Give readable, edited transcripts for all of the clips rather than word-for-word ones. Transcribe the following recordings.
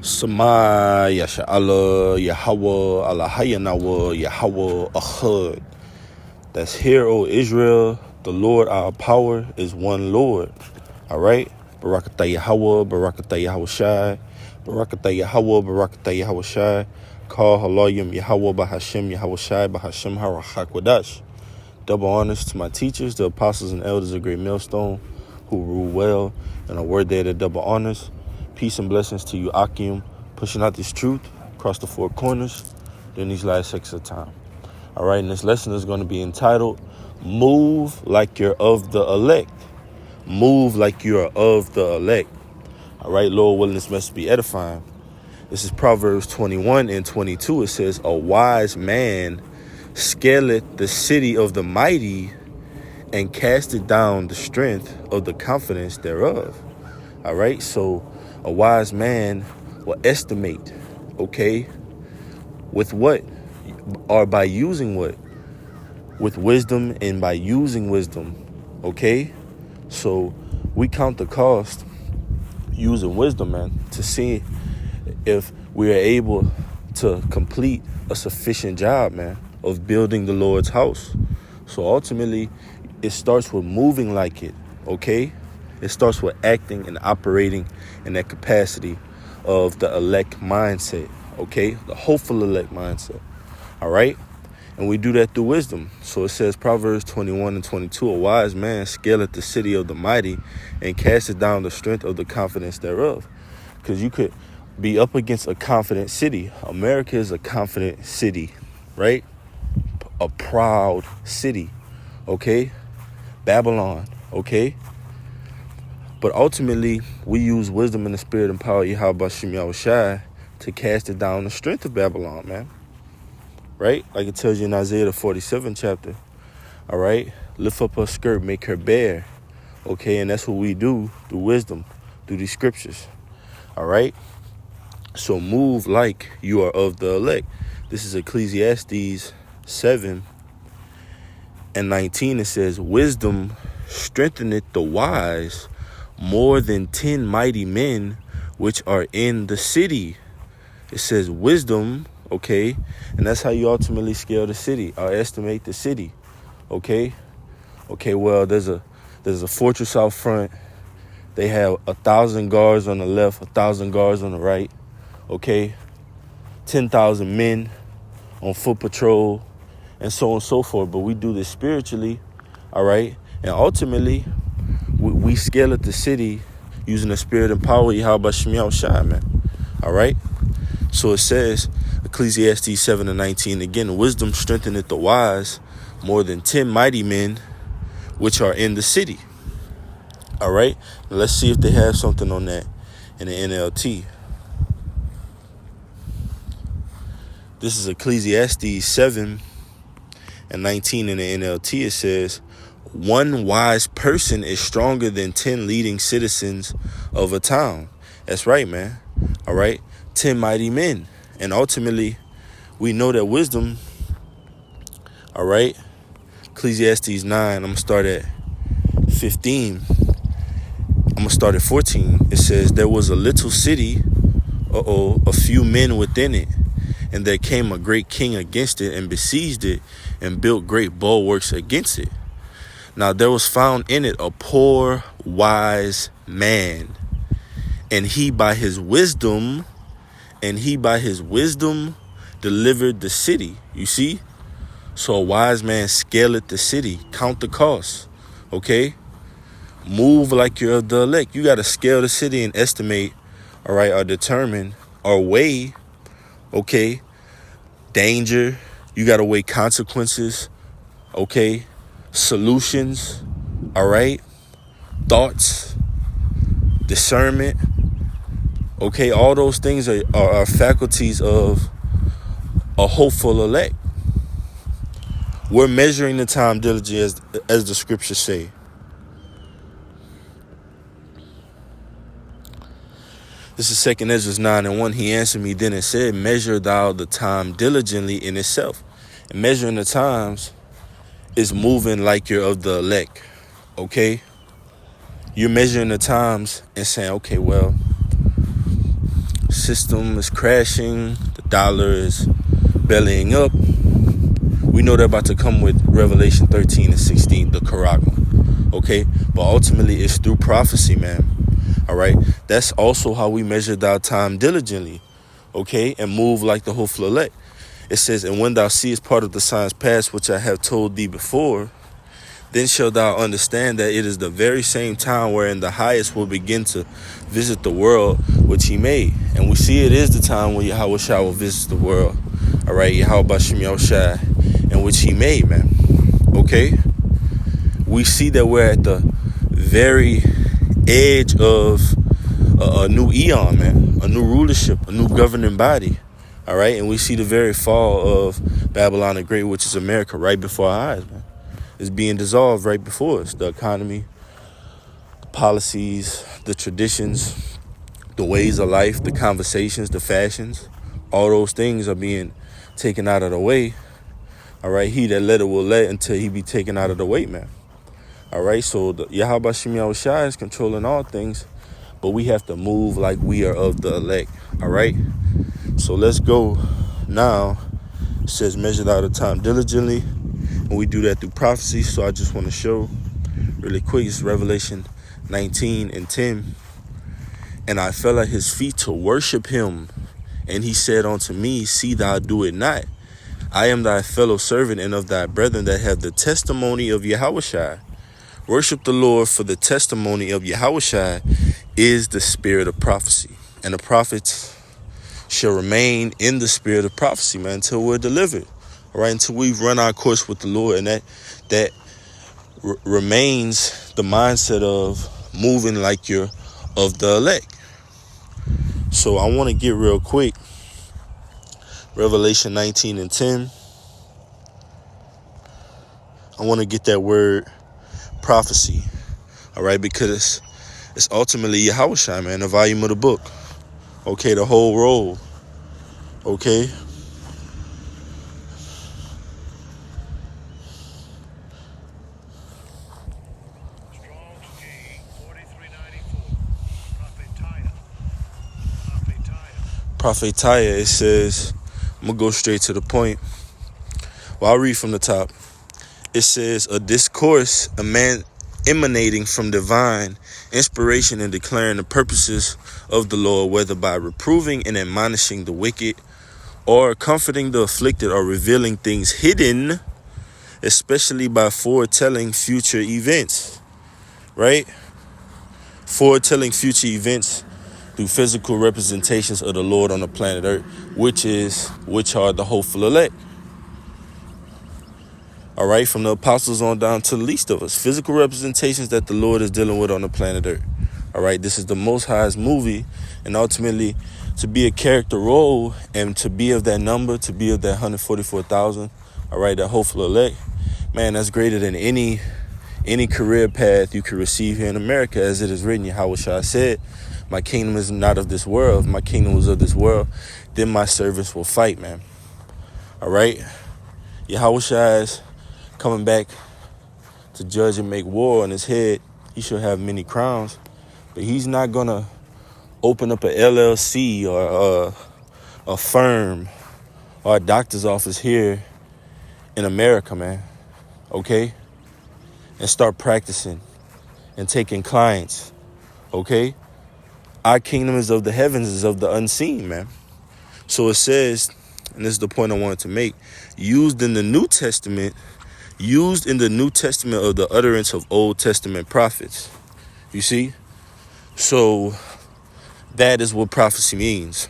Sama Yasha'Allah, Yahweh, Allahayanawa, Yahweh, Ahad. That's hear, O Israel, the Lord our power is one Lord. All right? Barakatah Yahweh, Barakatah Yahweh Shai, Barakatah Yahweh, Barakatah Yahweh Shai. Call Halayim Yahweh Bahashem Yahweh Shai Bahashem Harachak Wadash. Double honors to my teachers, the apostles and elders of Great Millstone, who rule well, and a word there to double honors. Peace and blessings to you, Akim, pushing out this truth across the four corners during these last 6 of time. All right, and this lesson is going to be entitled, Move Like You're of the Elect. Move like you are of the elect. All right, Lord willing, this must be edifying. This is Proverbs 21 and 22. It says, a wise man scaleth the city of the mighty and casteth down the strength of the confidence thereof. All right, so a wise man will estimate, okay, with what? Or by using what? With wisdom and by using wisdom, okay? So we count the cost using wisdom, man, to see if we are able to complete a sufficient job, man, of building the Lord's house. So ultimately, it starts with moving like it, okay? It starts with acting and operating in that capacity of the elect mindset, okay? The hopeful elect mindset, all right? And we do that through wisdom. So it says, Proverbs 21 and 22, a wise man scaleth the city of the mighty and casteth down the strength of the confidence thereof. Because you could be up against a confident city. America is a confident city, right? A proud city, okay? Babylon, okay? But ultimately, we use wisdom and the spirit and power of Yahweh Bashem Yahweh Shai to cast it down the strength of Babylon, man. Right? Like it tells you in Isaiah the 47th chapter. All right? Lift up her skirt, make her bare. Okay? And that's what we do through wisdom, through these scriptures. All right? So move like you are of the elect. This is Ecclesiastes 7 and 19. It says, wisdom strengtheneth the wise more than 10 mighty men which are in the city. It says wisdom, okay, and that's how you ultimately scale the city or estimate the city, okay. Well, there's a fortress out front. They have 1,000 guards on the left, 1,000 guards on the right, okay. 10,000 men on foot patrol, and so on and so forth. But we do this spiritually, all right, and ultimately we scale at the city using the spirit and power of Yahweh Bashem Yahweh Shai, man. All right? So it says, Ecclesiastes 7 and 19, again, wisdom strengtheneth the wise more than 10 mighty men which are in the city. All right? Now let's see if they have something on that in the NLT. This is Ecclesiastes 7 and 19 in the NLT. It says, one wise person is stronger than 10 leading citizens of a town. That's right, man. All right. 10 mighty men. And ultimately, we know that wisdom, all right, Ecclesiastes 9, I'm going to start at 15. I'm going to start at 14. It says, there was a little city, a few men within it. And there came a great king against it and besieged it and built great bulwarks against it. Now there was found in it a poor, wise man, and he by his wisdom delivered the city. You see? So a wise man scaleth the city, count the costs, okay? Move like you're of the elect. You got to scale the city and estimate, all right, or determine, or weigh, okay, danger. You got to weigh consequences, okay? Solutions, all right, thoughts, discernment, okay, all those things are faculties of a hopeful elect. We're measuring the time diligently as the scriptures say. This is 2 Ezra 9 and 1. He answered me then and said, measure thou the time diligently in itself. And measuring the times is moving like you're of the elect, okay? You're measuring the times and saying, okay, well, system is crashing. The dollar is bellying up. We know they're about to come with Revelation 13 and 16, the charagma. Okay? But ultimately, it's through prophecy, man. All right? That's also how we measured our time diligently. Okay? And move like the hopeful elect. It says, and when thou seest part of the signs past, which I have told thee before, then shalt thou understand that it is the very same time wherein the highest will begin to visit the world which he made. And we see it is the time when Yahweh Shai will visit the world. All right, Yahweh Bashem Yahushai, in which he made, man. Okay? We see that we're at the very edge of a new eon, man. A new rulership, a new governing body. All right? And we see the very fall of Babylon the Great, which is America, right before our eyes, man. Is being dissolved right before us. The economy, the policies, the traditions, the ways of life, the conversations, the fashions, all those things are being taken out of the way. All right, he that let it will let until he be taken out of the way, man. All right, so the Yahweh Bashem Yahushai is controlling all things, but we have to move like we are of the elect. All right, so let's go now. It says measured out of time diligently. And we do that through prophecy. So I just want to show really quick. It's Revelation 19 and 10. And I fell at his feet to worship him. And he said unto me, see thou do it not. I am thy fellow servant and of thy brethren that have the testimony of Yahushai. Worship the Lord, for the testimony of Yahushai is the spirit of prophecy. And the prophets shall remain in the spirit of prophecy, man, until we're delivered. All right, until we've run our course with the Lord. And that remains the mindset of moving like you're of the elect. So I want to get real quick. Revelation 19 and 10. I want to get that word prophecy. All right, because it's ultimately Yahushua, man, the volume of the book. Okay, the whole roll. Okay. Prophetaya, it says, I'm going to go straight to the point. Well, I'll read from the top. It says, a discourse, a man emanating from divine inspiration and declaring the purposes of the Lord, whether by reproving and admonishing the wicked, or comforting the afflicted, or revealing things hidden, especially by foretelling future events. Right? Foretelling future events through physical representations of the Lord on the planet Earth, which are the hopeful elect. All right, from the apostles on down to the least of us, physical representations that the Lord is dealing with on the planet Earth. All right, this is the Most High's movie, and ultimately to be a character role and to be of that number, to be of that 144,000. All right, that hopeful elect, man, that's greater than any career path you could receive here in America, as it is written. Yahushua said, my kingdom is not of this world. If my kingdom was of this world, then my servants will fight, man. All right? Yahushua is coming back to judge and make war on his head. He shall have many crowns. But he's not going to open up an LLC or a firm or a doctor's office here in America, man. Okay? And start practicing and taking clients. Okay? Our kingdom is of the heavens, is of the unseen, man. So it says, and this is the point I wanted to make, used in the New Testament of the utterance of Old Testament prophets. You see? So that is what prophecy means.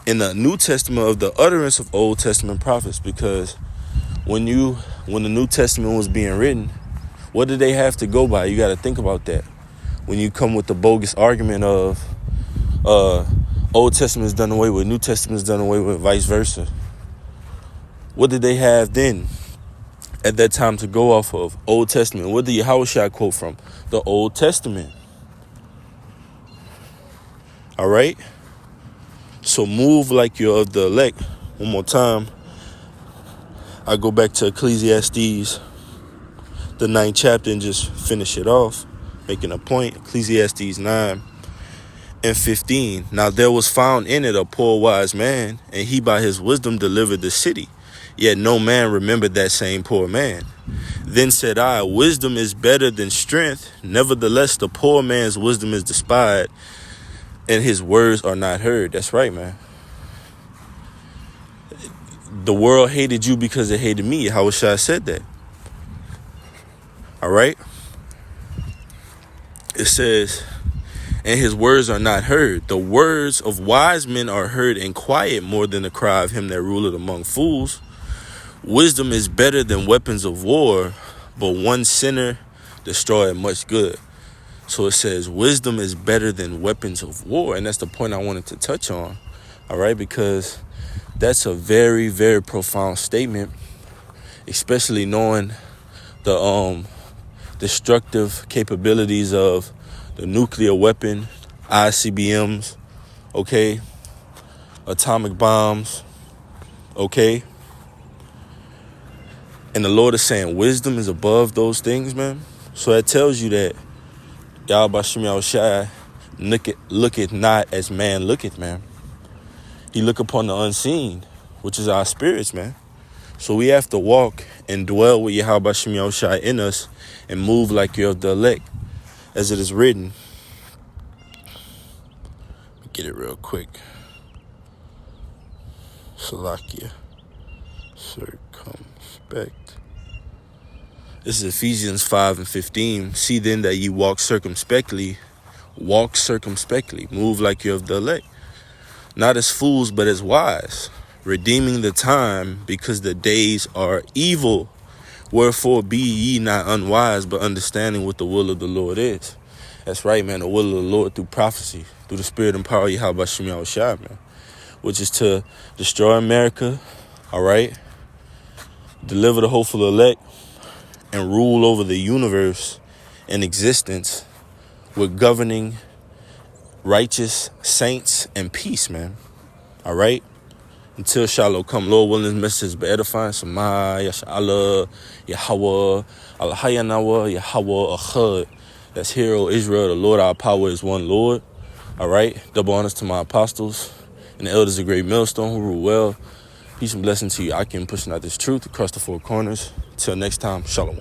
In the New Testament of the utterance of Old Testament prophets, because when the New Testament was being written, what did they have to go by? You got to think about that. When you come with the bogus argument of Old Testament is done away with, New Testament is done away with, vice versa. What did they have then at that time to go off of? Old Testament. What did Yahushua quote from? The Old Testament. All right? So move like you're of the elect. One more time. I go back to Ecclesiastes, the 9th chapter, and just finish it off, making a point. Ecclesiastes 9 And 15, now there was found in it a poor wise man, and he by his wisdom delivered the city. Yet no man remembered that same poor man. Then said I, wisdom is better than strength. Nevertheless, the poor man's wisdom is despised, and his words are not heard. That's right, man. The world hated you because it hated me. Yahushua said that. All right? It says, and his words are not heard. The words of wise men are heard in quiet more than the cry of him that ruleth among fools. Wisdom is better than weapons of war, but one sinner destroyeth much good. So it says wisdom is better than weapons of war. And that's the point I wanted to touch on. All right, because that's a very, very profound statement, especially knowing the destructive capabilities of the nuclear weapon, ICBMs, okay, atomic bombs, okay. And the Lord is saying wisdom is above those things, man. So that tells you that Yahweh Shem Yahushai looketh not as man looketh, man. He look upon the unseen, which is our spirits, man. So we have to walk and dwell with Yahweh Shem Yahushai in us and move like you're of the elect, as it is written. Get it real quick. Salakia. Circumspect. This is Ephesians 5:15. See then that ye walk circumspectly, move like you're of the elect, not as fools, but as wise, redeeming the time, because the days are evil. Wherefore be ye not unwise, but understanding what the will of the Lord is. That's right, man. The will of the Lord through prophecy, through the spirit and power of Yahweh Shem Yahushai, man, which is to destroy America, all right, deliver the hopeful elect, and rule over the universe and existence with governing righteous saints and peace, man. All right? Until Shiloh come, Lord willing, this message be edifying. Sama, Yasha'Allah, Yahweh, Al-Hayanawa, Yahweh, Achad. That's Hero Israel. The Lord our power is one Lord. All right? Double honors to my apostles and the elders of Great Millstone who rule well. Peace and blessing to you. I can pushing out this truth across the four corners. Till next time, Shalom.